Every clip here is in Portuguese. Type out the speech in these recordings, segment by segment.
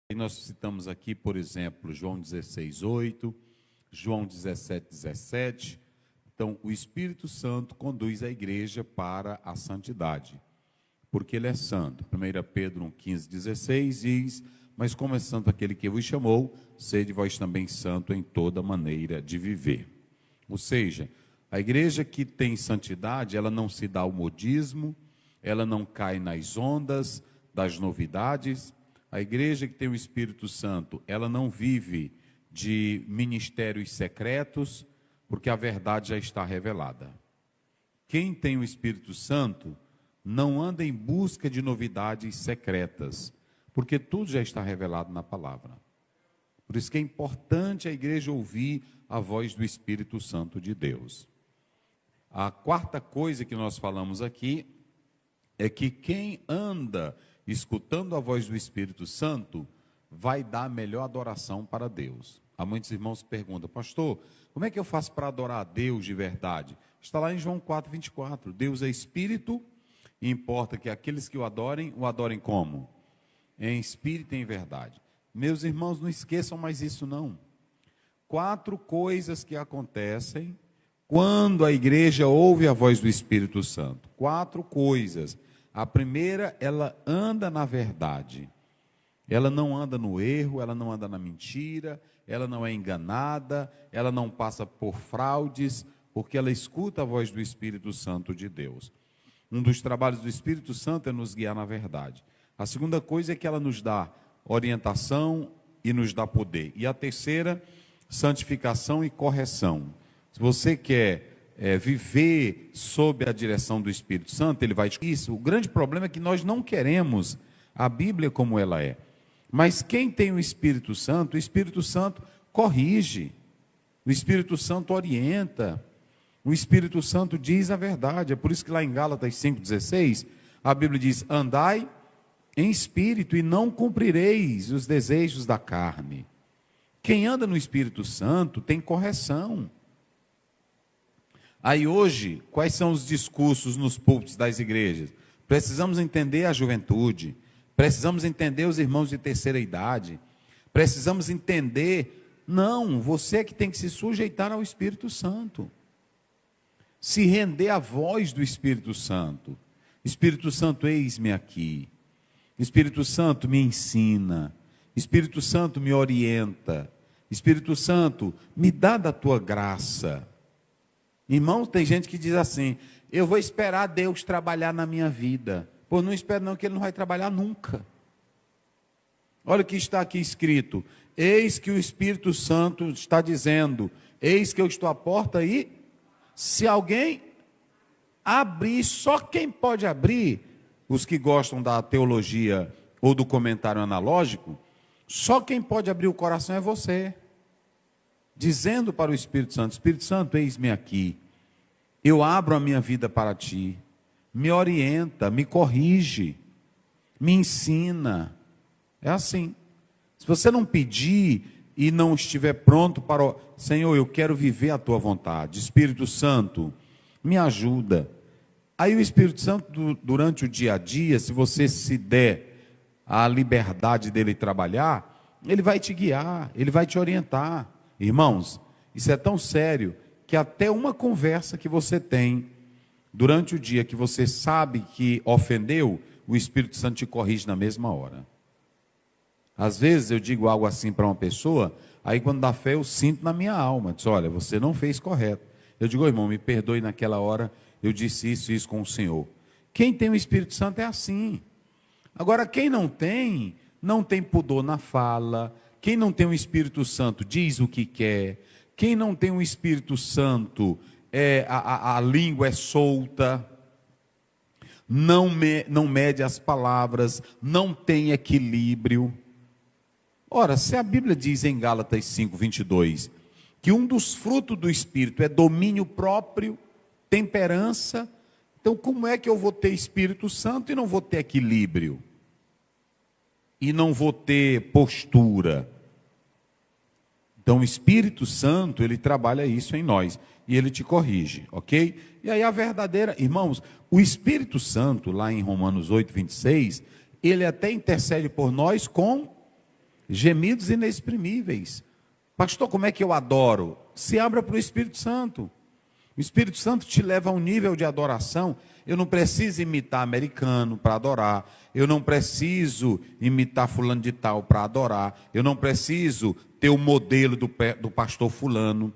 E nós citamos aqui, por exemplo, João 16:8, João 17:17. Então, o Espírito Santo conduz a igreja para a santidade, porque ele é santo. 1 Pedro 1,15-16 diz: mas como é santo aquele que vos chamou, sede vós também santo em toda maneira de viver. Ou seja, a igreja que tem santidade, ela não se dá ao modismo, ela não cai nas ondas das novidades. A igreja que tem o Espírito Santo, ela não vive de ministérios secretos, porque a verdade já está revelada. Quem tem o Espírito Santo não anda em busca de novidades secretas, porque tudo já está revelado na palavra. Por isso que é importante a igreja ouvir a voz do Espírito Santo de Deus. A quarta coisa que nós falamos aqui é que quem anda escutando a voz do Espírito Santo vai dar a melhor adoração para Deus. Há muitos irmãos que perguntam: pastor, como é que eu faço para adorar a Deus de verdade? Está lá em João 4:24. Deus é Espírito e importa que aqueles que o adorem como? Em espírito e em verdade. Meus irmãos, não esqueçam mais isso não. 4 coisas que acontecem quando a igreja ouve a voz do Espírito Santo. 4 coisas. A primeira, ela anda na verdade. Ela não anda no erro, ela não anda na mentira, ela não é enganada, ela não passa por fraudes, porque ela escuta a voz do Espírito Santo de Deus. Um dos trabalhos do Espírito Santo é nos guiar na verdade. A segunda coisa é que ela nos dá orientação e nos dá poder. E a terceira, santificação e correção. Se você quer viver sob a direção do Espírito Santo, ele vai... Isso, o grande problema é que nós não queremos a Bíblia como ela é. Mas quem tem o Espírito Santo corrige, o Espírito Santo orienta, o Espírito Santo diz a verdade. É por isso que lá em Gálatas 5,16, a Bíblia diz: andai em espírito e não cumprireis os desejos da carne. Quem anda no Espírito Santo tem correção. Aí hoje, quais são os discursos nos púlpitos das igrejas? Precisamos entender a juventude, precisamos entender os irmãos de terceira idade, precisamos entender... Não, você é que tem que se sujeitar ao Espírito Santo, se render à voz do Espírito Santo. Espírito Santo, eis-me aqui. Espírito Santo, me ensina. Espírito Santo, me orienta. Espírito Santo, me dá da tua graça. Irmãos, tem gente que diz assim: eu vou esperar Deus trabalhar na minha vida. Pô, não espero não, que Ele não vai trabalhar nunca. Olha o que está aqui escrito: eis que o Espírito Santo está dizendo, eis que eu estou à porta e se alguém abrir, só quem pode abrir, os que gostam da teologia ou do comentário analógico, só quem pode abrir o coração é você, dizendo para o Espírito Santo: Espírito Santo, eis-me aqui, eu abro a minha vida para ti, me orienta, me corrige, me ensina. É assim. Se você não pedir e não estiver pronto para o Senhor, eu quero viver a tua vontade, Espírito Santo, me ajuda. Aí o Espírito Santo, durante o dia a dia, se você se der a liberdade dele trabalhar, ele vai te guiar, ele vai te orientar. Irmãos, isso é tão sério que até uma conversa que você tem durante o dia, que você sabe que ofendeu, o Espírito Santo te corrige na mesma hora. Às vezes eu digo algo assim para uma pessoa, aí quando dá fé eu sinto na minha alma, diz: olha, você não fez correto. Eu digo: irmão, me perdoe, naquela hora eu disse isso com o Senhor. Quem tem o Espírito Santo é assim. Agora, quem não tem pudor na fala. Quem não tem o Espírito Santo diz o que quer. Quem não tem o Espírito Santo, a língua é solta, não mede as palavras, não tem equilíbrio. Ora, se a Bíblia diz em Gálatas 5:22, que um dos frutos do Espírito é domínio próprio, temperança, então como é que eu vou ter Espírito Santo e não vou ter equilíbrio? E não vou ter postura? Então o Espírito Santo, ele trabalha isso em nós, e ele te corrige, ok? E aí a verdadeira, irmãos, o Espírito Santo, lá em Romanos 8:26, ele até intercede por nós com gemidos inexprimíveis. Pastor, como é que eu adoro? Se abra para o Espírito Santo. O Espírito Santo te leva a um nível de adoração. Eu não preciso imitar americano para adorar. Eu não preciso imitar fulano de tal para adorar. Eu não preciso ter o modelo do pastor fulano.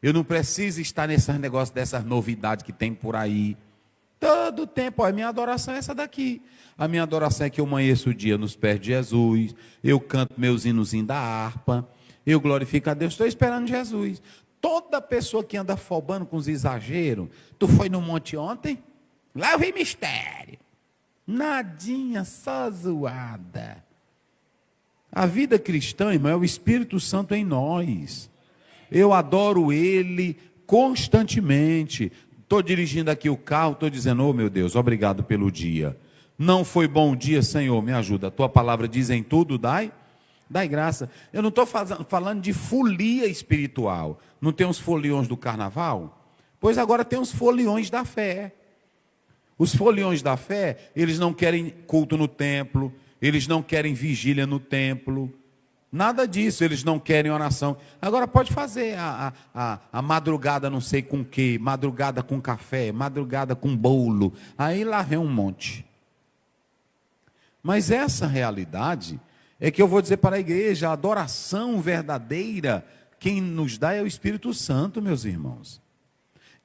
Eu não preciso estar nesses negócios, dessas novidades que tem por aí. Todo tempo, a minha adoração é essa daqui. A minha adoração é que eu amanheço o dia nos pés de Jesus. Eu canto meus hinozinhos da harpa. Eu glorifico a Deus. Estou esperando Jesus. Toda pessoa que anda afobando com os exageros. Tu foi no monte ontem? Lá eu vi mistério. Nadinha, só zoada. A vida cristã, irmão, é o Espírito Santo em nós. Eu adoro Ele constantemente. Estou dirigindo aqui o carro, estou dizendo, oh meu Deus, obrigado pelo dia. Não foi bom dia, Senhor, me ajuda. A tua palavra diz em tudo, dai graça. Eu não estou falando de folia espiritual. Não tem os foliões do carnaval? Pois agora tem os foliões da fé. Os foliões da fé, eles não querem culto no templo, eles não querem vigília no templo, nada disso, eles não querem oração. Agora pode fazer a madrugada não sei com o quê, madrugada com café, madrugada com bolo, aí lá vem um monte. Mas essa realidade é que eu vou dizer para a igreja, a adoração verdadeira, quem nos dá é o Espírito Santo, meus irmãos.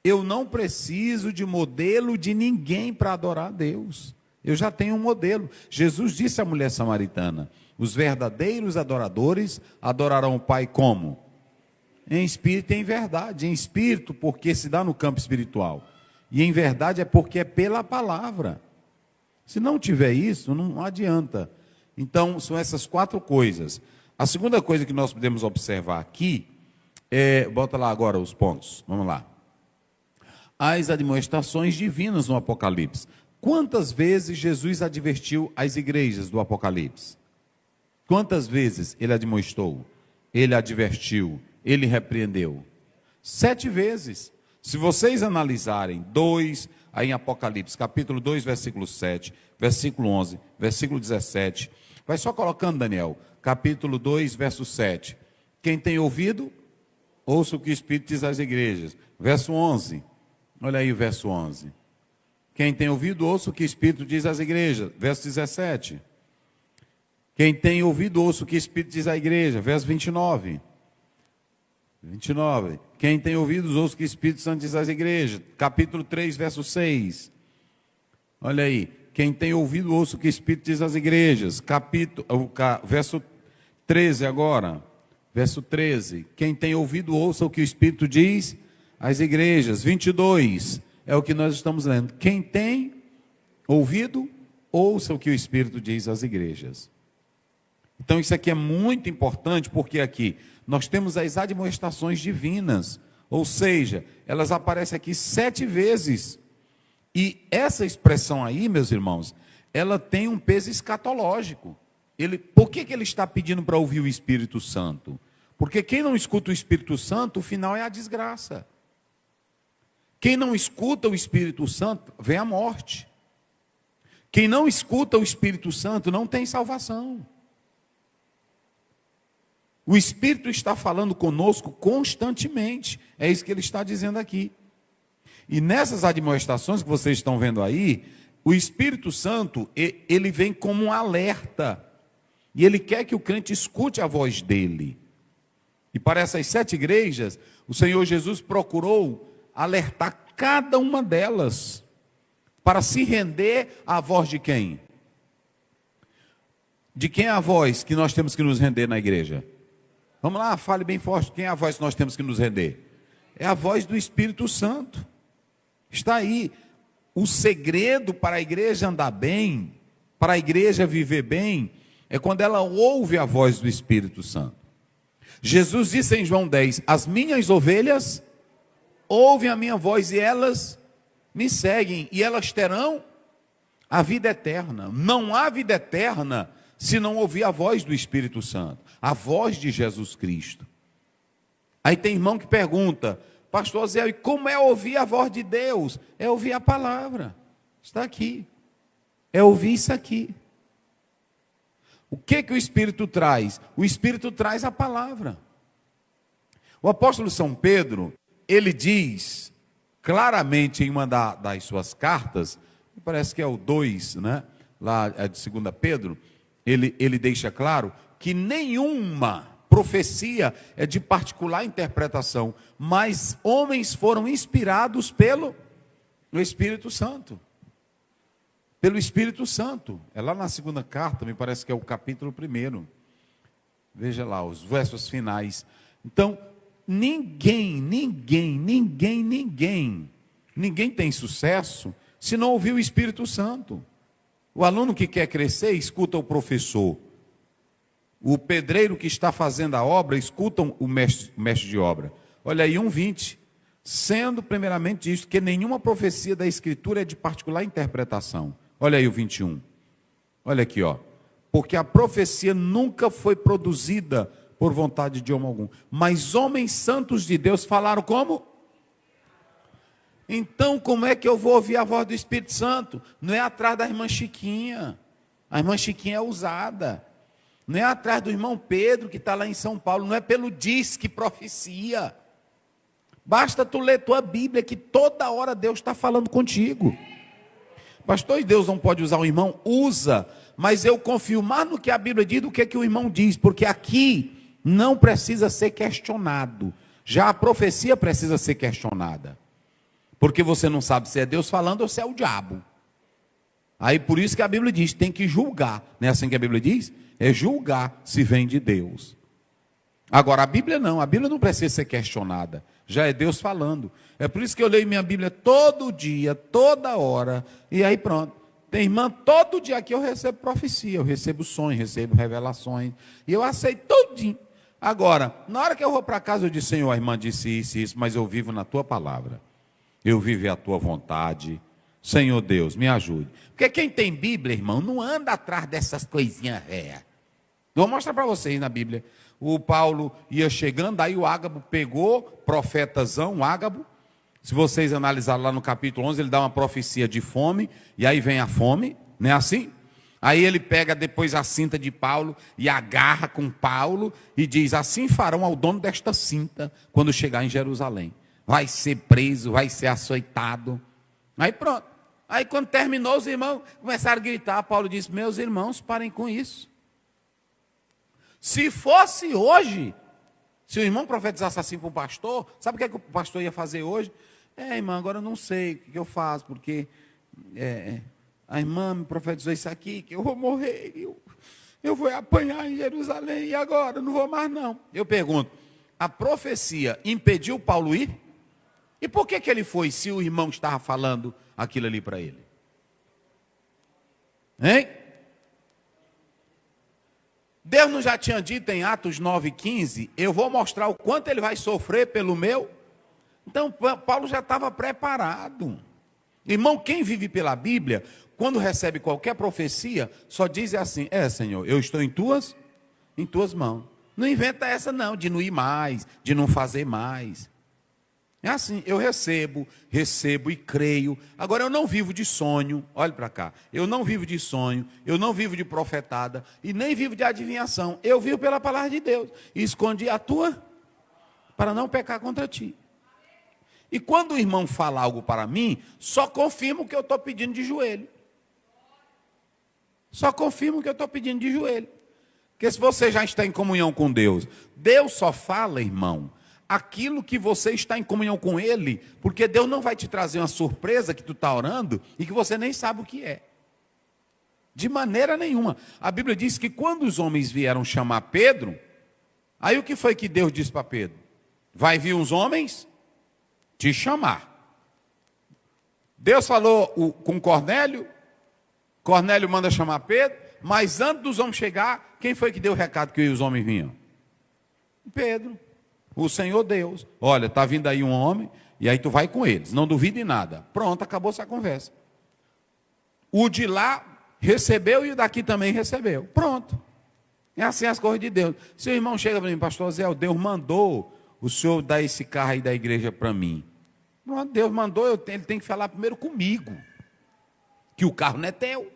Eu não preciso de modelo de ninguém para adorar a Deus. Eu já tenho um modelo. Jesus disse à mulher samaritana, os verdadeiros adoradores adorarão o Pai como? Em espírito e em verdade. Em espírito porque se dá no campo espiritual. E em verdade é porque é pela palavra. Se não tiver isso, não adianta. Então, são essas 4 coisas. A segunda coisa que nós podemos observar aqui é, bota lá agora os pontos, vamos lá. As admoestações divinas no Apocalipse. Quantas vezes Jesus advertiu as igrejas do Apocalipse? Quantas vezes ele admoestou? Ele advertiu? Ele repreendeu? 7 vezes. Se vocês analisarem 2, aí em Apocalipse, capítulo 2, versículo 7, versículo 11, versículo 17, vai só colocando, Daniel, capítulo 2, verso 7. Quem tem ouvido, ouça o que o Espírito diz às igrejas. Verso 11. Olha aí o verso 11. Quem tem ouvido, ouça o que o Espírito diz às igrejas. Verso 17. Quem tem ouvido, ouça o que o Espírito diz à igreja. Verso 29. 29. Quem tem ouvido, ouça o que o Espírito Santo diz às igrejas. Capítulo 3, verso 6. Olha aí. Quem tem ouvido, ouça o que o Espírito diz às igrejas. Verso 13 agora. Verso 13. Quem tem ouvido, ouça o que o Espírito diz às igrejas. 22. É o que nós estamos lendo. Quem tem ouvido, ouça o que o Espírito diz às igrejas. Então isso aqui é muito importante, porque aqui nós temos as admoestações divinas, ou seja, elas aparecem aqui 7 vezes. E essa expressão aí, meus irmãos, ela tem um peso escatológico. Por que ele está pedindo para ouvir o Espírito Santo? Porque quem não escuta o Espírito Santo, o final é a desgraça. Quem não escuta o Espírito Santo, vem a morte. Quem não escuta o Espírito Santo, não tem salvação. O Espírito está falando conosco constantemente. É isso que ele está dizendo aqui. E nessas admoestações que vocês estão vendo aí, o Espírito Santo, ele vem como um alerta. E ele quer que o crente escute a voz dele. E para essas 7 igrejas, o Senhor Jesus procurou alertar cada uma delas para se render à voz de quem? De quem é a voz que nós temos que nos render na igreja? Vamos lá, fale bem forte. Quem é a voz que nós temos que nos render? É a voz do Espírito Santo. Está aí. O segredo para a igreja andar bem, para a igreja viver bem, é quando ela ouve a voz do Espírito Santo. Jesus disse em João 10, as minhas ovelhas ouvem a minha voz e elas me seguem, e elas terão a vida eterna. Não há vida eterna se não ouvir a voz do Espírito Santo, a voz de Jesus Cristo. Aí tem irmão que pergunta, pastor Zé, e como é ouvir a voz de Deus? É ouvir a palavra, está aqui, é ouvir isso aqui. O que o Espírito traz? O Espírito traz a palavra. O apóstolo São Pedro, ele diz claramente em uma das suas cartas, parece que é o 2, né? Lá é de 2 Pedro, ele deixa claro que nenhuma profecia é de particular interpretação, mas homens foram inspirados pelo Espírito Santo. Pelo Espírito Santo. É lá na 2ª carta, me parece que é o capítulo 1. Veja lá, os versos finais. Então, ninguém tem sucesso se não ouvir o Espírito Santo. O aluno que quer crescer, escuta o professor. O pedreiro que está fazendo a obra, escuta o mestre de obra. Olha aí, 1:20. Sendo primeiramente isto, que nenhuma profecia da Escritura é de particular interpretação. Olha aí o 21. Olha aqui, ó. Porque a profecia nunca foi produzida por vontade de homem algum. Mas homens santos de Deus falaram como? Então, como é que eu vou ouvir a voz do Espírito Santo? Não é atrás da irmã Chiquinha. A irmã Chiquinha é usada. Não é atrás do irmão Pedro, que está lá em São Paulo. Não é pelo disque profecia. Basta tu ler tua Bíblia, que toda hora Deus está falando contigo. Pastor, e Deus não pode usar o irmão? Usa. Mas eu confio mais no que a Bíblia diz do que o irmão diz. Porque aqui não precisa ser questionado. Já a profecia precisa ser questionada. Porque você não sabe se é Deus falando ou se é o diabo. Aí por isso que a Bíblia diz, tem que julgar. Não é assim que a Bíblia diz? É julgar se vem de Deus. Agora a Bíblia não precisa ser questionada. Já é Deus falando. É por isso que eu leio minha Bíblia todo dia, toda hora. E aí pronto. Tem irmã, todo dia aqui eu recebo profecia, eu recebo sonhos, recebo revelações. E eu aceito tudinho. Agora, na hora que eu vou para casa, eu disse, Senhor, a irmã disse isso, mas eu vivo na tua palavra. Eu vivo a tua vontade. Senhor Deus, me ajude. Porque quem tem Bíblia, irmão, não anda atrás dessas coisinhas velhas. Vou mostrar para vocês na Bíblia. O Paulo ia chegando, aí o Ágabo pegou, profetazão, Ágabo. Se vocês analisarem lá no capítulo 11, ele dá uma profecia de fome, e aí vem a fome, não é assim? Aí ele pega depois a cinta de Paulo e agarra com Paulo e diz, assim farão ao dono desta cinta quando chegar em Jerusalém. Vai ser preso, vai ser açoitado. Aí pronto. Aí quando terminou, os irmãos começaram a gritar. Paulo disse, meus irmãos, parem com isso. Se fosse hoje, se o irmão profetizasse assim para o pastor, sabe o que o pastor ia fazer hoje? Irmão, agora eu não sei o que eu faço, porque a irmã me profetizou isso aqui, que eu vou morrer, eu vou apanhar em Jerusalém, e agora? Eu não vou mais não. Eu pergunto, a profecia impediu Paulo ir? E por que ele foi, se o irmão estava falando aquilo ali para ele? Hein? Deus não já tinha dito em Atos 9:15, eu vou mostrar o quanto ele vai sofrer pelo meu? Então, Paulo já estava preparado. Irmão, quem vive pela Bíblia, quando recebe qualquer profecia, só diz assim, Senhor, eu estou em tuas mãos. Não inventa essa não, de não ir mais, de não fazer mais. É assim, eu recebo e creio. Agora eu não vivo de sonho, olhe para cá. Eu não vivo de sonho, eu não vivo de profetada e nem vivo de adivinhação. Eu vivo pela palavra de Deus. E escondi a tua para não pecar contra ti. E quando o irmão fala algo para mim, só confirma o que eu estou pedindo de joelho. Só confirma o que eu estou pedindo de joelho. Porque se você já está em comunhão com Deus, Deus só fala, irmão, aquilo que você está em comunhão com Ele, porque Deus não vai te trazer uma surpresa que tu está orando e que você nem sabe o que é. De maneira nenhuma. A Bíblia diz que quando os homens vieram chamar Pedro, aí o que foi que Deus disse para Pedro? Vai vir uns homens te chamar. Deus falou com Cornélio, Cornélio manda chamar Pedro, mas antes dos homens chegar, quem foi que deu o recado que os homens vinham? Pedro. O Senhor Deus, olha, está vindo aí um homem, e aí tu vai com eles, não duvide nada. Pronto, acabou essa conversa. O de lá recebeu e o daqui também recebeu. Pronto. É assim as coisas de Deus. Se o irmão chega para mim, pastor Zé, Deus mandou o senhor dar esse carro aí da igreja para mim. Pronto, Deus mandou, ele tem que falar primeiro comigo. Que o carro não é teu.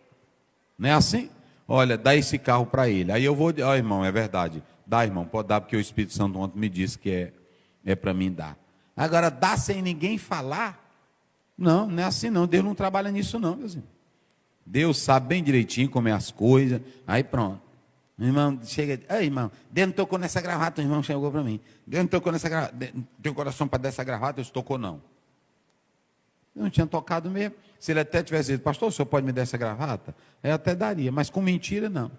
Não é assim? olha, dá esse carro para ele. Aí eu vou, ó irmão, é verdade, dá irmão, pode dar, porque o Espírito Santo ontem me disse que é para mim dar. Agora, dá sem ninguém falar? Não, não é assim não, Deus não trabalha nisso não, meus irmãos. Deus sabe bem direitinho como é as coisas, aí pronto. O irmão chega, ei irmão, Deus não tocou nessa gravata, o irmão chegou para mim. Deus não tocou nessa gravata, tem coração para dar essa gravata, Deus tocou não. Eu não tinha tocado mesmo. Se ele até tivesse dito, pastor, o senhor pode me dar essa gravata? Eu até daria, mas com mentira não.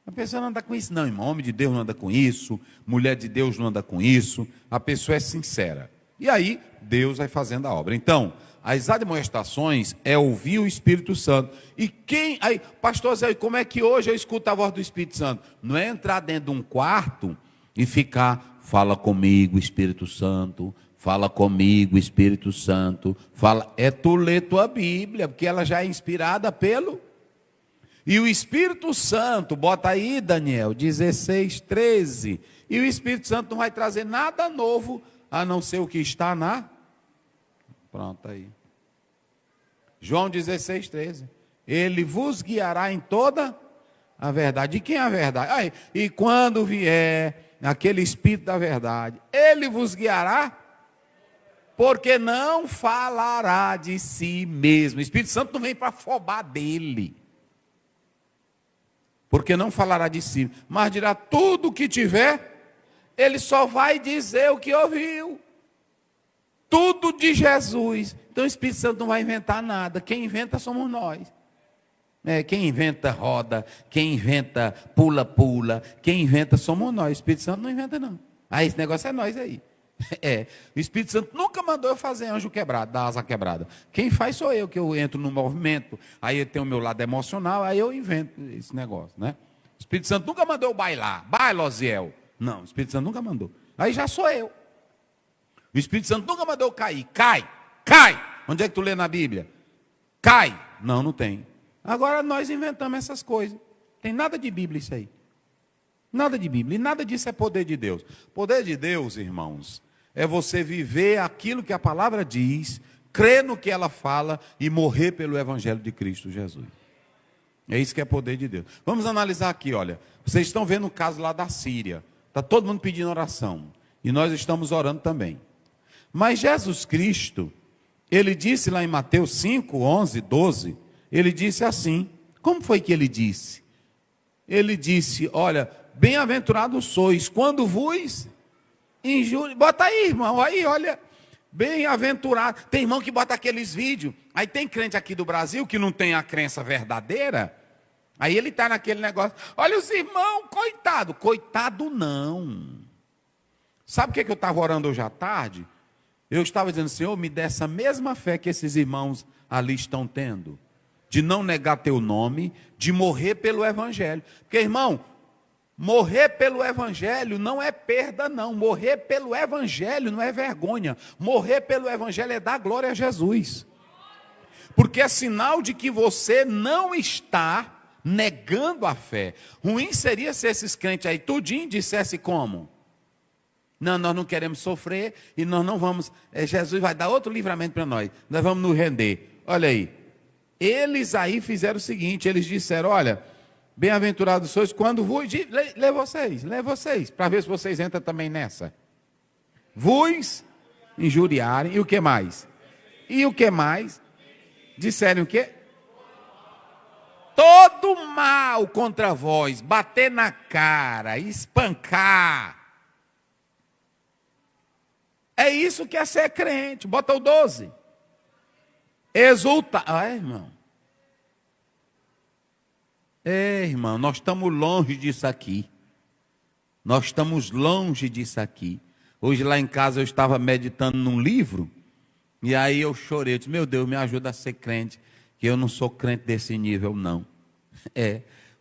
A pessoa não anda com isso, não, irmão. Homem de Deus não anda com isso, mulher de Deus não anda com isso. A pessoa é sincera. E aí, Deus vai fazendo a obra. Então, as admoestações é ouvir o Espírito Santo. E quem. Aí, pastor Zé, como é que hoje eu escuto a voz do Espírito Santo? Não é entrar dentro de um quarto e ficar, fala comigo, Espírito Santo. Fala comigo, Espírito Santo. Fala, é tu ler tua Bíblia, porque ela já é inspirada pelo. E o Espírito Santo, bota aí, Daniel, 16, 13. E o Espírito Santo não vai trazer nada novo, a não ser o que está na. Pronto, aí. João 16, 13. Ele vos guiará em toda a verdade. E quem é a verdade? Aí, e quando vier aquele Espírito da verdade, ele vos guiará. Porque não falará de si mesmo. O Espírito Santo não vem para afobar dele. Porque não falará de si, mas dirá tudo o que tiver, ele só vai dizer o que ouviu. Tudo de Jesus. Então o Espírito Santo não vai inventar nada. Quem inventa somos nós. Quem inventa roda, quem inventa pula-pula, quem inventa somos nós. O Espírito Santo não inventa não. Esse negócio é nós aí. O Espírito Santo nunca mandou eu fazer anjo quebrado, dar asa quebrada. Quem faz sou eu, que eu entro no movimento, aí eu tenho o meu lado emocional, aí eu invento esse negócio, né? O Espírito Santo nunca mandou eu bailar, baila, Osiel. Não, o Espírito Santo nunca mandou. Aí já sou eu. O Espírito Santo nunca mandou eu cair. Cai. Onde é que tu lê na Bíblia? Cai. Não, não tem. Agora nós inventamos essas coisas. Tem nada de Bíblia isso aí. Nada de Bíblia. E nada disso é poder de Deus. Poder de Deus, irmãos, é você viver aquilo que a palavra diz, crer no que ela fala e morrer pelo Evangelho de Cristo Jesus. É isso que é poder de Deus. Vamos analisar aqui, olha. Vocês estão vendo o caso lá da Síria. Está todo mundo pedindo oração. E nós estamos orando também. Mas Jesus Cristo, ele disse lá em Mateus 5, 11, 12, ele disse assim. Como foi que ele disse? Ele disse, olha, bem-aventurados sois quando vos injúriam. Bota aí, irmão, aí, olha, bem-aventurado. Tem irmão que bota aqueles vídeos. Aí tem crente aqui do Brasil que não tem a crença verdadeira. Aí ele está naquele negócio. Olha os irmãos, coitado. Coitado não. Sabe o que eu estava orando hoje à tarde? Eu estava dizendo, Senhor, me dê essa mesma fé que esses irmãos ali estão tendo. De não negar teu nome, de morrer pelo Evangelho. Porque, irmão, morrer pelo Evangelho não é perda, não. Morrer pelo Evangelho não é vergonha. Morrer pelo Evangelho é dar glória a Jesus. Porque é sinal de que você não está negando a fé. Ruim seria se esses crentes aí tudinho dissesse como? Não, nós não queremos sofrer e nós não vamos, Jesus vai dar outro livramento para nós vamos nos render. Olha aí, eles aí fizeram o seguinte, eles disseram, olha, bem-aventurados sois quando vos, lê vocês, para ver se vocês entram também nessa. Vos injuriarem, e o que mais? E o que mais? Disserem o quê? Todo mal contra vós, bater na cara, espancar. É isso que é ser crente. Bota o 12. Exulta. Irmão. Irmão, nós estamos longe disso aqui. Nós estamos longe disso aqui. Hoje lá em casa eu estava meditando num livro. E aí eu chorei. Eu disse, meu Deus, me ajuda a ser crente. Que eu não sou crente desse nível, não.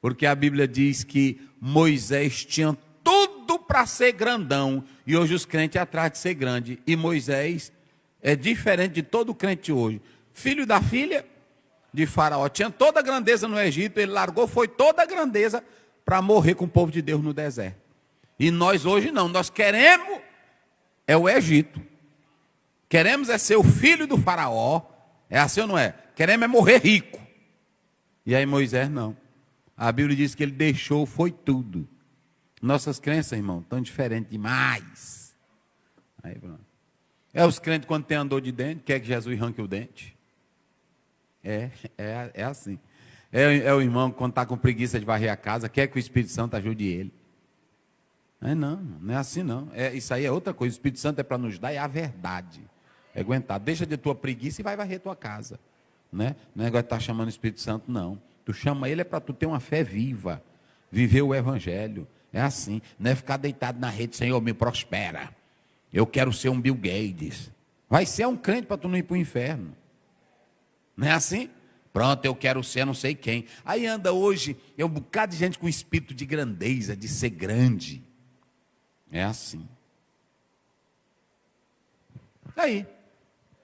Porque a Bíblia diz que Moisés tinha tudo para ser grandão, e hoje os crentes atrás de ser grande, e Moisés é diferente de todo crente hoje, filho da filha de Faraó, tinha toda a grandeza no Egito, ele largou, foi toda a grandeza para morrer com o povo de Deus no deserto, e nós hoje não, nós queremos é o Egito, queremos é ser o filho do Faraó, é assim ou não é? Queremos é morrer rico, e aí Moisés não, A Bíblia diz que ele deixou, foi tudo. Nossas crenças, irmão, estão diferentes demais. Aí, pronto. É os crentes quando tem dor de dente, quer que Jesus arranque o dente. É assim. É o irmão quando está com preguiça de varrer a casa, quer que o Espírito Santo ajude ele. Não é assim não. Isso aí é outra coisa. O Espírito Santo é para nos dar a verdade. É aguentar. Deixa de tua preguiça e vai varrer tua casa. Né? Não é agora estar chamando o Espírito Santo, não. Tu chama ele é para tu ter uma fé viva. Viver o Evangelho. É assim. Não é ficar deitado na rede, Senhor, me prospera. Eu quero ser um Bill Gates. Vai ser um crente para tu não ir para o inferno. Não é assim? Pronto, eu quero ser não sei quem. Aí anda hoje, um bocado de gente com espírito de grandeza, de ser grande. É assim. Aí,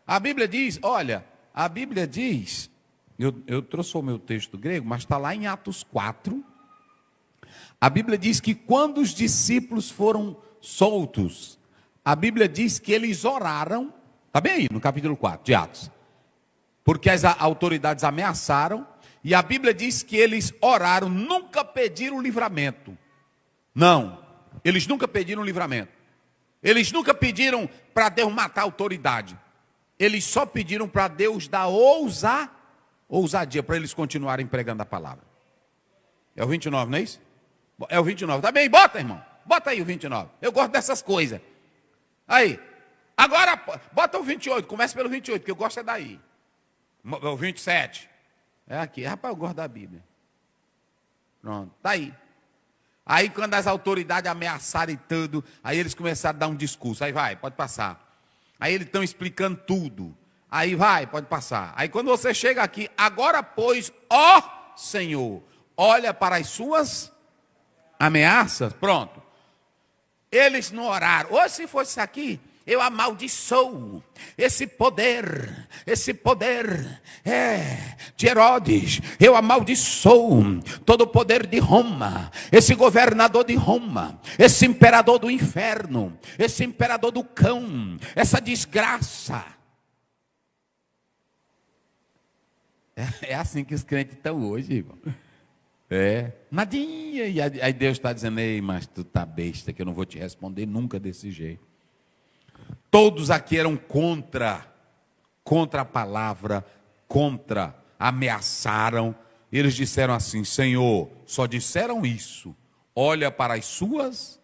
a Bíblia diz, olha, a Bíblia diz, eu trouxe o meu texto grego, mas está lá em Atos 4. A Bíblia diz que quando os discípulos foram soltos, a Bíblia diz que eles oraram, está bem aí, no capítulo 4 de Atos. Porque as autoridades ameaçaram, e a Bíblia diz que eles oraram, nunca pediram livramento. Não, eles nunca pediram livramento. Eles nunca pediram para Deus matar a autoridade. Eles só pediram para Deus dar ousadia, para eles continuarem pregando a palavra. É o 29, não é isso? É o 29, tá bem, bota irmão, bota aí o 29. Eu gosto dessas coisas. Aí, agora bota o 28, começa pelo 28, que eu gosto é daí. O 27. É aqui. Rapaz, eu gosto da Bíblia. Pronto, está aí. Aí quando as autoridades ameaçaram e tudo, aí eles começaram a dar um discurso. Aí vai, pode passar. Aí eles estão explicando tudo. Aí vai, pode passar. Aí quando você chega aqui, agora pois, ó Senhor, olha para as suas ameaças. Pronto. Eles não oraram. Ou se fosse aqui, eu amaldiçoo esse poder de Herodes, eu amaldiçoo todo o poder de Roma, esse governador de Roma, esse imperador do inferno, esse imperador do cão, essa desgraça. É assim que os crentes estão hoje, irmão. Nadinha, e aí Deus está dizendo, ei, mas tu tá besta, que eu não vou te responder nunca desse jeito. Todos aqui eram contra a palavra, ameaçaram. Eles disseram assim, Senhor, só disseram isso, olha para as suas,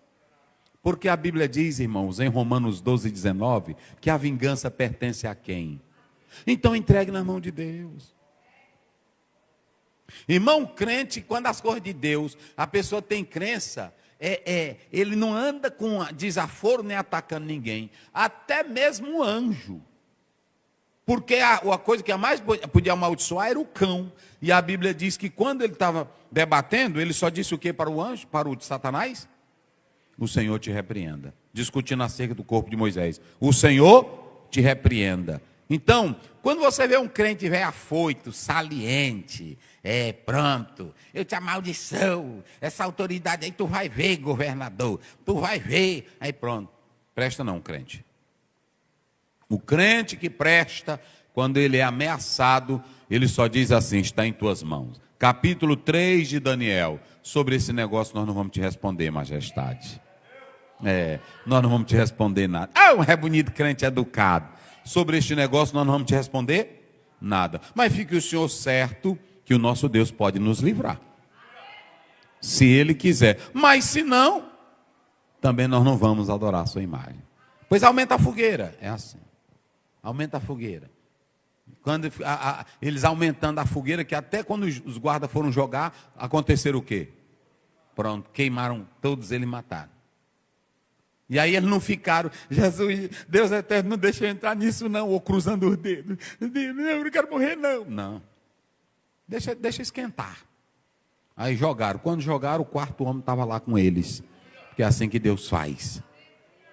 porque a Bíblia diz, irmãos, em Romanos 12, 19, que a vingança pertence a quem? Então entregue na mão de Deus. Irmão crente, quando as coisas de Deus, a pessoa tem crença, ele não anda com desaforo nem atacando ninguém, até mesmo o anjo. Porque a coisa que mais podia amaldiçoar era o cão. E a Bíblia diz que quando ele estava debatendo, ele só disse o que para o anjo, para o de Satanás? O Senhor te repreenda. Discutindo acerca do corpo de Moisés. O Senhor te repreenda. Então, quando você vê um crente velho afoito, saliente, pronto, eu te amaldiçoo, essa autoridade aí, tu vai ver, governador, tu vai ver, aí pronto, presta não, crente. O crente que presta, quando ele é ameaçado, ele só diz assim, está em tuas mãos. Capítulo 3 de Daniel, sobre esse negócio nós não vamos te responder, majestade. Nós não vamos te responder nada. É bonito crente educado. Sobre este negócio nós não vamos te responder nada. Mas fique o senhor certo que o nosso Deus pode nos livrar. Se Ele quiser. Mas se não, também nós não vamos adorar a sua imagem. Pois aumenta a fogueira. É assim. Aumenta a fogueira. Quando eles aumentando a fogueira, que até quando os guardas foram jogar, aconteceram o quê? Pronto, queimaram todos eles e mataram. E aí eles não ficaram, Jesus, Deus eterno, não deixa eu entrar nisso não, ou cruzando os dedos. Eu não quero morrer não. Não. Deixa esquentar. Aí jogaram. Quando jogaram, o quarto homem estava lá com eles. Porque é assim que Deus faz.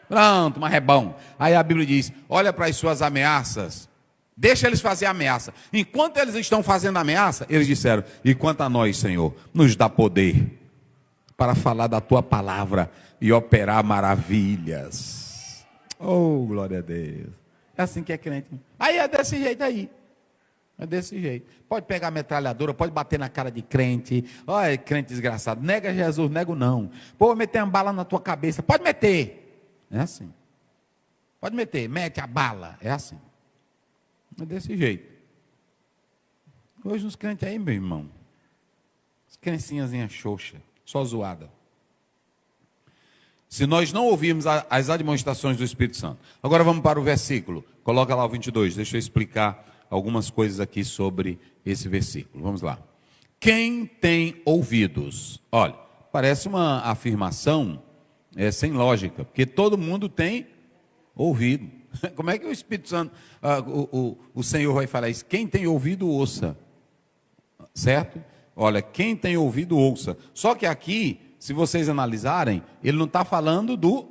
Pronto, mas é bom. Aí a Bíblia diz, olha para as suas ameaças. Deixa eles fazer a ameaça. Enquanto eles estão fazendo a ameaça, eles disseram, e quanto a nós, Senhor, nos dá poder para falar da tua palavra e operar maravilhas. Oh, glória a Deus. É assim que é crente. Aí é desse jeito aí. É desse jeito. Pode pegar a metralhadora, pode bater na cara de crente. Olha, crente desgraçado. Nega Jesus, nego não. Pô, meter uma bala na tua cabeça. Pode meter. É assim. Pode meter, mete a bala. É assim. É desse jeito. Hoje os crentes aí, meu irmão. As crencinhazinhas xoxa, só zoada. Se nós não ouvirmos as admoestações do Espírito Santo. Agora vamos para o versículo. Coloca lá o 22. Deixa eu explicar algumas coisas aqui sobre esse versículo. Vamos lá. Quem tem ouvidos? Olha, parece uma afirmação sem lógica, porque todo mundo tem ouvido. Como é que o Espírito Santo, o Senhor vai falar isso? Quem tem ouvido, ouça. Certo? Olha, quem tem ouvido, ouça. Só que aqui, se vocês analisarem, ele não está falando do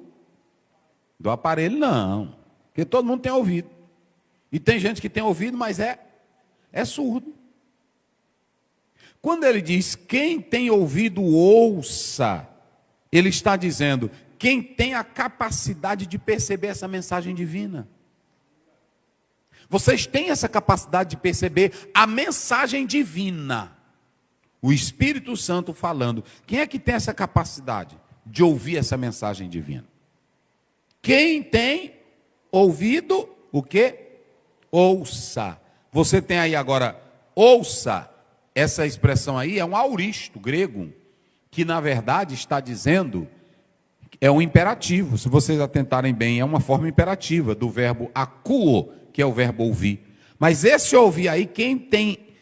aparelho, não. Porque todo mundo tem ouvido. E tem gente que tem ouvido, mas é surdo. Quando ele diz, quem tem ouvido, ouça, ele está dizendo, quem tem a capacidade de perceber essa mensagem divina. Vocês têm essa capacidade de perceber a mensagem divina. O Espírito Santo falando. Quem é que tem essa capacidade de ouvir essa mensagem divina? Quem tem ouvido, o quê? Ouça. Você tem aí agora, ouça. Essa expressão aí é um auristo grego, que na verdade está dizendo, é um imperativo. Se vocês atentarem bem, é uma forma imperativa do verbo akuo, que é o verbo ouvir. Mas esse ouvir aí, quem tem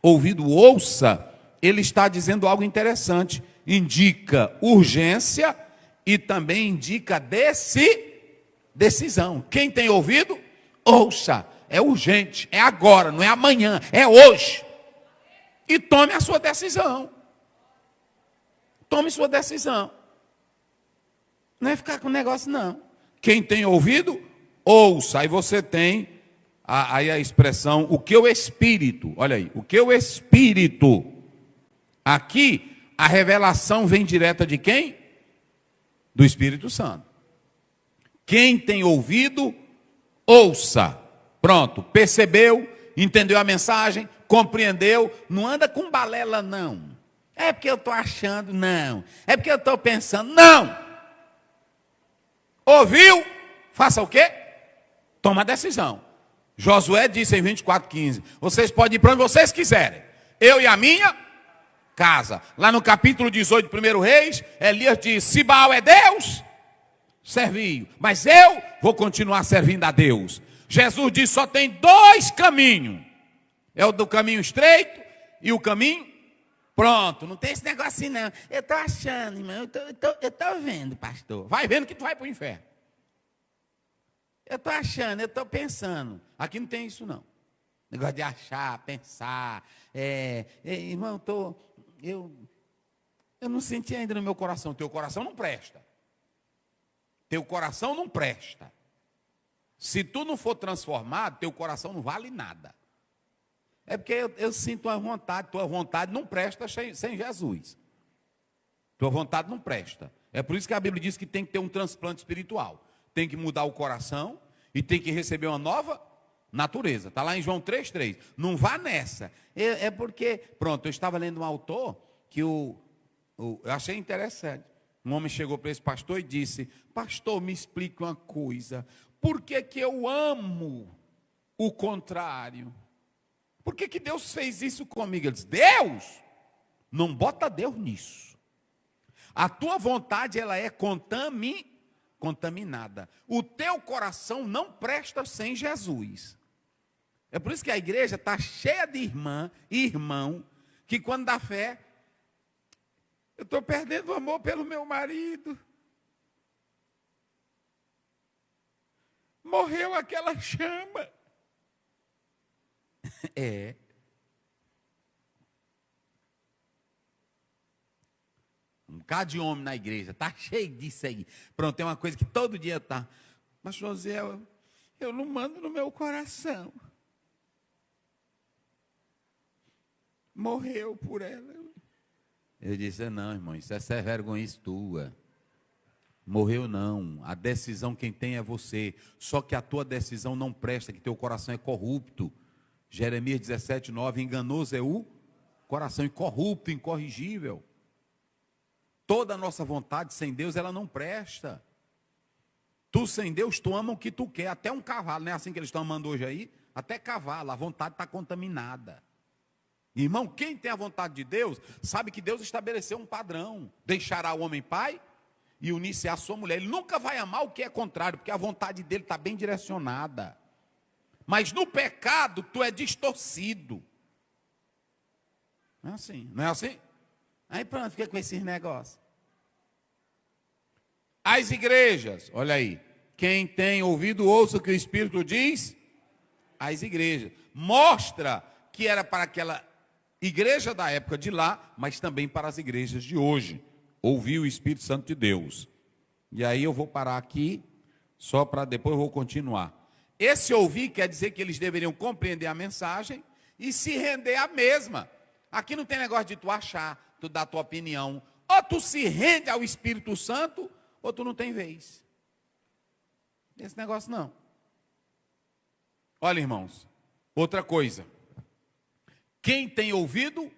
ouvido, ouça, ele está dizendo algo interessante. Indica urgência e também indica decisão. Quem tem ouvido, ouça. É urgente, é agora, não é amanhã, é hoje. E tome a sua decisão. Tome sua decisão. Não é ficar com negócio, não. Quem tem ouvido, ouça. Aí você tem aí a expressão, o que o Espírito, olha aí, o que o Espírito. Aqui, a revelação vem direta de quem? Do Espírito Santo. Quem tem ouvido, ouça. Pronto, percebeu, entendeu a mensagem, compreendeu, não anda com balela, não. É porque eu estou achando, não. É porque eu estou pensando, não. Ouviu? Faça o quê? Toma a decisão. Josué disse em 24:15, vocês podem ir para onde vocês quiserem. Eu e a minha casa. Lá no capítulo 18 do 1 Reis, Elias diz, se Baal é Deus, servi-o. Mas eu vou continuar servindo a Deus. Jesus disse, só tem dois caminhos. É o do caminho estreito e o caminho pronto. Não tem esse negócio assim, não. Eu estou achando, irmão. Eu estou vendo, pastor. Vai vendo que tu vai para o inferno. Eu estou achando, eu estou pensando. Aqui não tem isso, não. Negócio de achar, pensar. Irmão, eu não senti ainda no meu coração. Teu coração não presta. Teu coração não presta. Se tu não for transformado, teu coração não vale nada. É porque eu sinto uma vontade, tua vontade não presta sem Jesus. Tua vontade não presta. É por isso que a Bíblia diz que tem que ter um transplante espiritual. Tem que mudar o coração e tem que receber uma nova natureza. Está lá em João 3,3. Não vá nessa. É porque, pronto, eu estava lendo um autor que eu achei interessante. Um homem chegou para esse pastor e disse, pastor, me explique uma coisa. Por que que eu amo o contrário? Por que que Deus fez isso comigo? Ele disse, Deus? Não bota Deus nisso. A tua vontade, ela é contaminada. O teu coração não presta sem Jesus. É por isso que a igreja está cheia de irmã e irmão, que quando dá fé, eu estou perdendo o amor pelo meu marido. Morreu aquela chama. Um bocado de homem na igreja, está cheio disso aí. Pronto, tem uma coisa que todo dia está. Mas José, eu não mando no meu coração. Morreu por ela. Eu disse, não, irmão, isso é vergonhice tua. Morreu não, a decisão quem tem é você. Só que a tua decisão não presta, que teu coração é corrupto. Jeremias 17, 9, enganoso é o coração, incorrupto, incorrigível. Toda a nossa vontade sem Deus, ela não presta. Tu sem Deus, tu ama o que tu quer, até um cavalo, não é assim que eles estão amando hoje aí? Até cavalo, a vontade está contaminada. Irmão, quem tem a vontade de Deus, sabe que Deus estabeleceu um padrão. Deixará o homem pai e unir-se à sua mulher. Ele nunca vai amar o que é contrário, porque a vontade dele está bem direcionada. Mas no pecado, tu é distorcido. Não é assim, não é assim? Aí pronto, fica com esses negócios. As igrejas, olha aí. Quem tem ouvido, ouça o que o Espírito diz. As igrejas. Mostra que era para aquela igreja da época de lá, mas também para as igrejas de hoje. Ouvir o Espírito Santo de Deus. E aí eu vou parar aqui, só para depois eu vou continuar. Esse ouvir quer dizer que eles deveriam compreender a mensagem e se render à mesma. Aqui não tem negócio de tu achar, tu dar tua opinião. Ou tu se rende ao Espírito Santo, ou tu não tem vez. Esse negócio não. Olha, irmãos, outra coisa. Quem tem ouvido,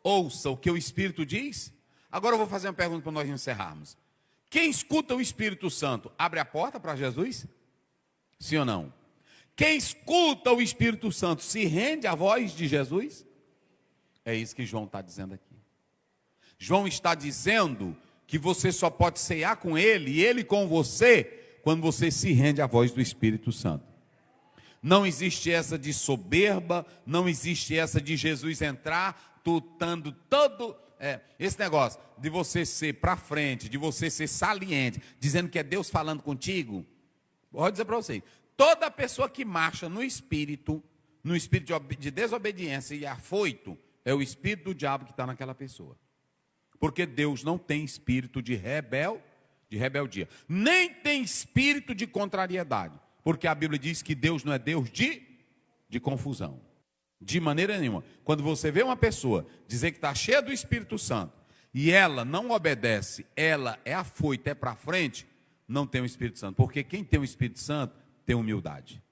ouça o que o Espírito diz. Agora eu vou fazer uma pergunta para nós encerrarmos. Quem escuta o Espírito Santo, abre a porta para Jesus? Sim ou não? Quem escuta o Espírito Santo, se rende à voz de Jesus? É isso que João está dizendo aqui. João está dizendo que você só pode cear com ele e ele com você, quando você se rende à voz do Espírito Santo. Não existe essa de soberba, não existe essa de Jesus entrar, tutando todo esse negócio de você ser para frente, de você ser saliente, dizendo que é Deus falando contigo. Vou dizer para vocês, toda pessoa que marcha no espírito de desobediência e afoito, é o espírito do diabo que está naquela pessoa. Porque Deus não tem espírito de rebeldia, nem tem espírito de contrariedade. Porque a Bíblia diz que Deus não é Deus de confusão. De maneira nenhuma. Quando você vê uma pessoa dizer que está cheia do Espírito Santo e ela não obedece, ela é afoita, é para frente, não tem o Espírito Santo. Porque quem tem o Espírito Santo tem humildade.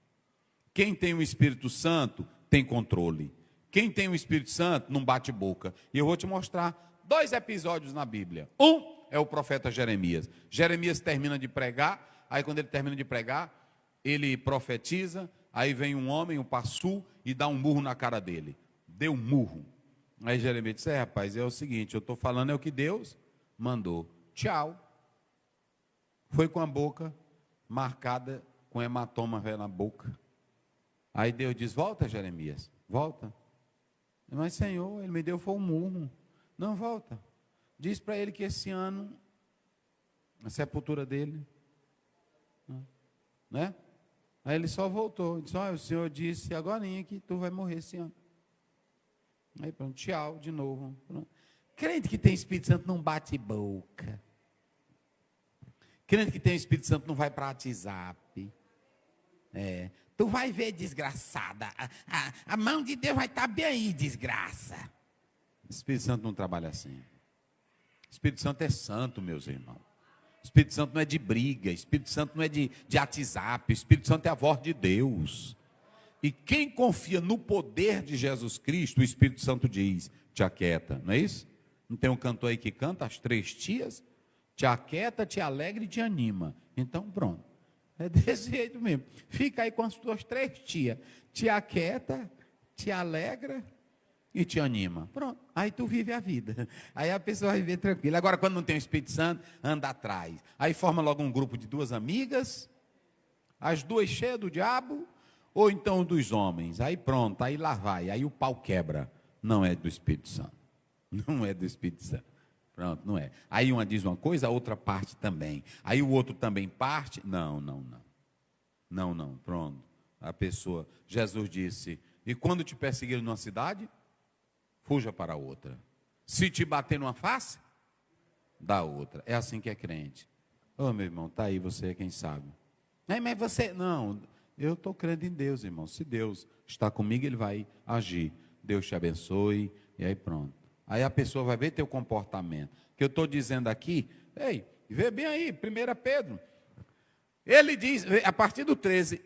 Quem tem o Espírito Santo tem controle. Quem tem o Espírito Santo não bate boca. E eu vou te mostrar 2 episódios na Bíblia. Um é o profeta Jeremias. Jeremias termina de pregar, aí quando ele termina de pregar, ele profetiza, aí vem um homem, um passu, e dá um murro na cara dele. Deu um murro. Aí Jeremias disse, rapaz, é o seguinte, eu estou falando é o que Deus mandou. Tchau. Foi com a boca marcada, com hematoma na boca. Aí Deus diz, volta Jeremias, volta. Mas Senhor, ele me deu foi um murro. Não, volta. Diz para ele que esse ano, a sepultura dele, né? Aí ele só voltou, disse, o Senhor disse agorinha que tu vai morrer esse ano. Aí pronto, tchau, de novo. Pronto. Crente que tem Espírito Santo não bate boca. Crente que tem Espírito Santo não vai para WhatsApp. Tu vai ver, desgraçada. A mão de Deus vai estar bem aí, desgraça. O Espírito Santo não trabalha assim. O Espírito Santo é santo, meus irmãos. O Espírito Santo não é de briga, o Espírito Santo não é de WhatsApp, o Espírito Santo é a voz de Deus. E quem confia no poder de Jesus Cristo, o Espírito Santo diz, te aquieta, não é isso? Não tem um cantor aí que canta, as 3 tias? Te aquieta, te alegra e te anima. Então pronto, é desse jeito mesmo. Fica aí com as tuas 3 tias, te aquieta, te alegra e te anima. Pronto, aí tu vive a vida. Aí a pessoa vai viver tranquila. Agora, quando não tem o Espírito Santo, anda atrás. Aí forma logo um grupo de 2 amigas, as 2 cheias do diabo, ou então dos homens. Aí pronto, aí lá vai. Aí o pau quebra. Não é do Espírito Santo. Não é do Espírito Santo. Pronto, não é. Aí uma diz uma coisa, a outra parte também. Aí o outro também parte. Não. Não, pronto. A pessoa, Jesus disse, e quando te perseguirem numa cidade, fuja para outra. Se te bater numa face, dá outra. É assim que é crente. Ô, meu irmão, está aí, você é quem sabe. Mas você, não, eu estou crendo em Deus, irmão. Se Deus está comigo, Ele vai agir. Deus te abençoe, e aí pronto. Aí a pessoa vai ver teu comportamento. O que eu estou dizendo aqui, vê bem aí, 1 Pedro. Ele diz, a partir do 13,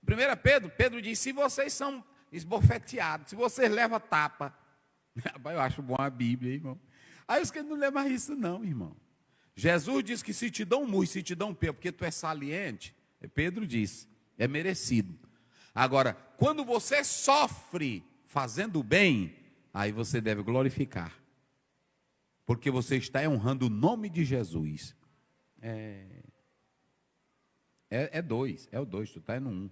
1 Pedro diz, se vocês são esbofeteados. Se você leva tapa. Rapaz, eu acho bom a Bíblia, irmão. Aí os que não lê mais isso não, irmão. Jesus disse que se te dão um murro, se te dão um pé, porque tu é saliente, Pedro disse, é merecido. Agora, quando você sofre fazendo o bem, aí você deve glorificar. Porque você está honrando o nome de Jesus. É o dois, tu está no um.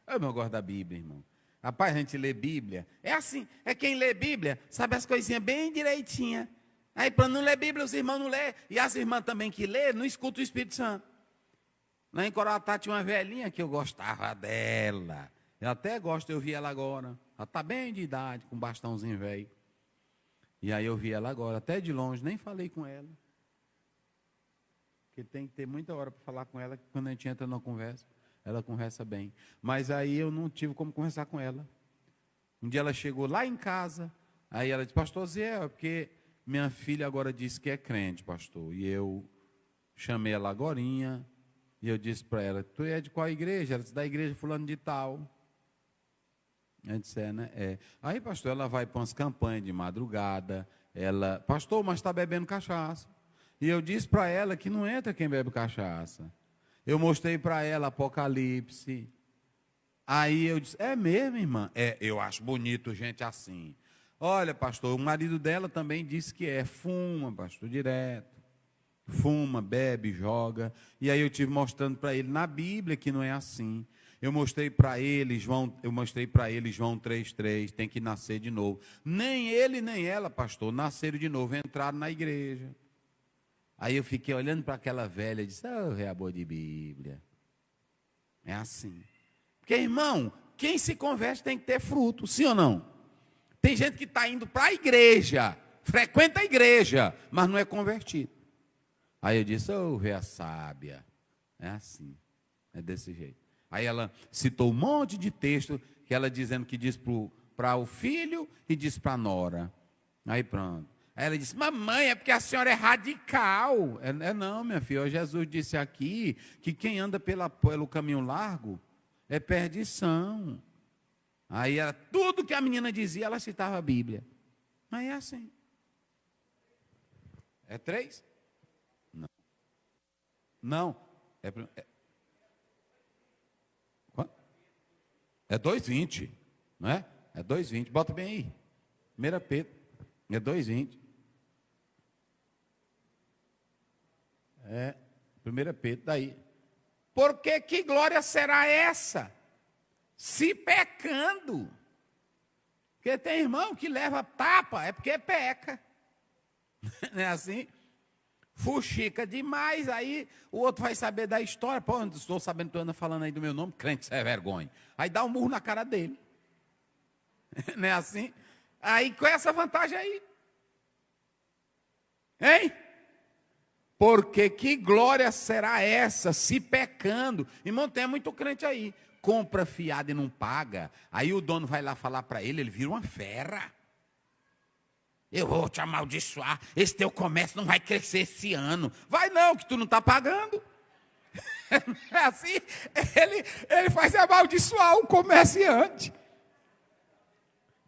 Eu não gosto da Bíblia, irmão. Rapaz, a gente lê Bíblia. É assim, é quem lê Bíblia, sabe as coisinhas bem direitinha. Aí, para não ler Bíblia, os irmãos não lêem. E as irmãs também que lê, não escutam o Espírito Santo. Lá em Coroatá tinha uma velhinha que eu gostava dela. Eu até gosto, eu vi ela agora. Ela está bem de idade, com bastãozinho velho. E aí eu vi ela agora, até de longe, nem falei com ela. Porque tem que ter muita hora para falar com ela, que quando a gente entra numa conversa, ela conversa bem. Mas aí eu não tive como conversar com ela. Um dia ela chegou lá em casa, aí ela disse, pastor Zé, é porque minha filha agora disse que é crente, pastor. E eu chamei ela agorinha, e eu disse para ela, tu é de qual igreja? Ela disse, da igreja fulano de tal. Eu disse, né? Aí, pastor, ela vai para umas campanhas de madrugada, pastor, mas está bebendo cachaça. E eu disse para ela que não entra quem bebe cachaça. Eu mostrei para ela Apocalipse. Aí eu disse, é mesmo, irmã? Eu acho bonito gente assim. Olha, pastor, o marido dela também disse que fuma, pastor, direto. Fuma, bebe, joga. E aí eu tive mostrando para ele na Bíblia que não é assim. Eu mostrei para ele João 3,3, tem que nascer de novo. Nem ele nem ela, pastor, nasceram de novo, entraram na igreja. Aí eu fiquei olhando para aquela velha e disse, é boa de Bíblia. É assim. Porque, irmão, quem se converte tem que ter fruto, sim ou não? Tem gente que está indo para a igreja, frequenta a igreja, mas não é convertido. Aí eu disse, véia sábia. É assim, é desse jeito. Aí ela citou um monte de texto, que ela dizendo que diz para o filho e diz para a nora. Aí pronto. Aí ela disse, mamãe, é porque a senhora é radical. Não, minha filha, Jesus disse aqui que quem anda pelo caminho largo é perdição. Aí tudo que a menina dizia, ela citava a Bíblia. Aí é assim. É 3? Não. Não. Quanto? É 2,20, não é? É 2,20. Bota bem aí. 1 Pedro. É 2,20. 1 Pedro, daí. Porque que glória será essa? Se pecando. Porque tem irmão que leva tapa, é porque peca. Não é assim? Fuxica demais, aí o outro vai saber da história. Pô, estou sabendo que tu anda falando aí do meu nome, crente, isso é vergonha. Aí dá um murro na cara dele. Não é assim? Aí, com essa vantagem aí? Hein? Porque que glória será essa, se pecando? Irmão, tem muito crente aí. Compra fiado e não paga. Aí o dono vai lá falar para ele, ele vira uma fera. Eu vou te amaldiçoar, esse teu comércio não vai crescer esse ano. Vai não, que tu não está pagando. É assim, ele faz amaldiçoar o comerciante.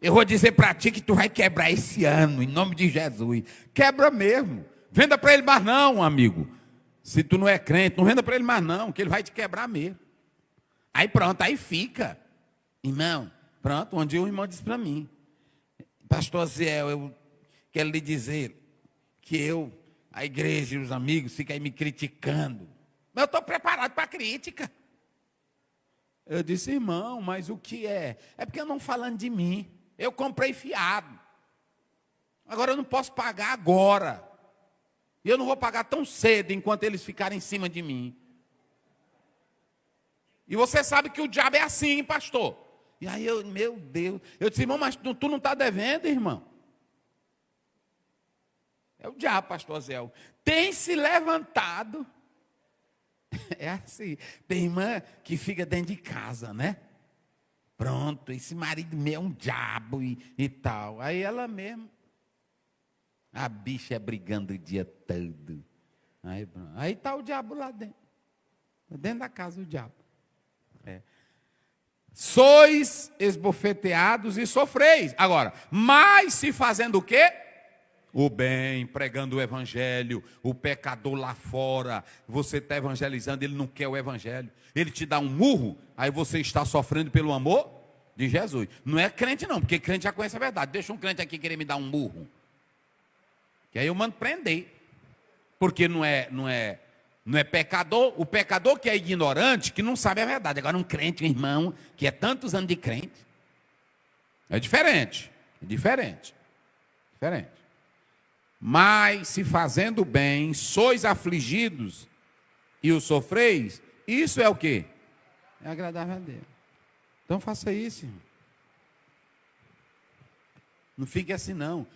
Eu vou dizer para ti que tu vai quebrar esse ano, em nome de Jesus. Quebra mesmo. Venda para ele mais não, amigo. Se tu não é crente, não venda para ele mais não, que ele vai te quebrar mesmo. Aí pronto, aí fica. Irmão, pronto, um dia o irmão disse para mim, pastor Zé, eu quero lhe dizer que a igreja e os amigos ficam aí me criticando. Mas eu estou preparado para a crítica. Eu disse, irmão, mas o que é? É porque eu não falando de mim. Eu comprei fiado. Agora eu não posso pagar agora. E eu não vou pagar tão cedo enquanto eles ficarem em cima de mim. E você sabe que o diabo é assim, pastor. E aí meu Deus. Eu disse, irmão, mas tu não está devendo, irmão? É o diabo, pastor Zé. Tem se levantado. É assim. Tem irmã que fica dentro de casa, né? Pronto, esse marido meu é um diabo e tal. Aí ela mesmo. A bicha é brigando o dia todo. Aí está o diabo lá dentro. Dentro da casa o diabo. Sois esbofeteados e sofreis. Agora, mas se fazendo o quê? O bem, pregando o evangelho, o pecador lá fora, você está evangelizando, ele não quer o evangelho, ele te dá um murro, aí você está sofrendo pelo amor de Jesus. Não é crente não, porque crente já conhece a verdade. Deixa um crente aqui querer me dar um murro, que aí eu mando prender, porque não é pecador, o pecador que é ignorante, que não sabe a verdade. Agora um crente, um irmão, que é tantos anos de crente, é diferente, diferente. Mas se fazendo bem, sois afligidos e o sofreis, isso é o quê? É agradável a Deus. Então faça isso, irmão. Não fique assim não,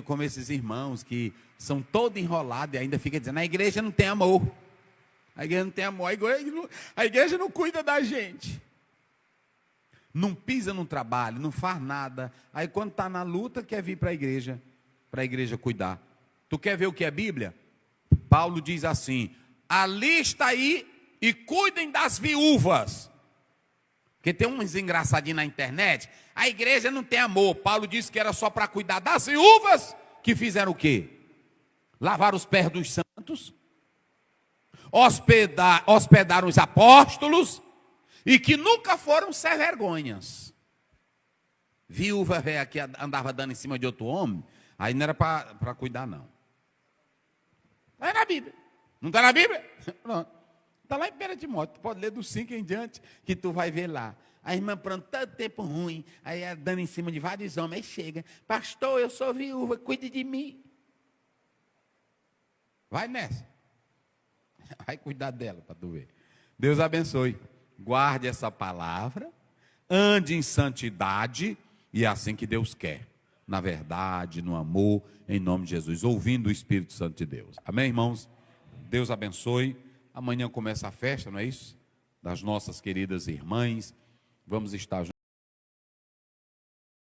como esses irmãos que são todos enrolados e ainda fica dizendo, a igreja não tem amor. A igreja não tem amor, a igreja não cuida da gente. Não pisa no trabalho, não faz nada. Aí quando está na luta, quer vir para a igreja cuidar. Tu quer ver o que é Bíblia? Paulo diz assim, alista aí e cuidem das viúvas. Porque tem uns engraçadinhos na internet, a igreja não tem amor. Paulo disse que era só para cuidar das viúvas, que fizeram o quê? Lavaram os pés dos santos, hospedaram os apóstolos, e que nunca foram sem vergonhas. Viúva velha que andava dando em cima de outro homem, aí não era para cuidar não. Está na Bíblia. Não está na Bíblia? Pronto. Está lá em 1 Timóteo. Tu pode ler do 5 em diante, que tu vai ver lá. A irmã, pronto, tanto tempo ruim, aí ela dando em cima de vários homens, aí chega, pastor, eu sou viúva, cuide de mim. Vai nessa. Vai cuidar dela para tu ver. Deus abençoe. Guarde essa palavra, ande em santidade, e é assim que Deus quer. Na verdade, no amor, em nome de Jesus, ouvindo o Espírito Santo de Deus. Amém, irmãos? Deus abençoe. Amanhã começa a festa, não é isso? Das nossas queridas irmãs. Vamos estar juntos.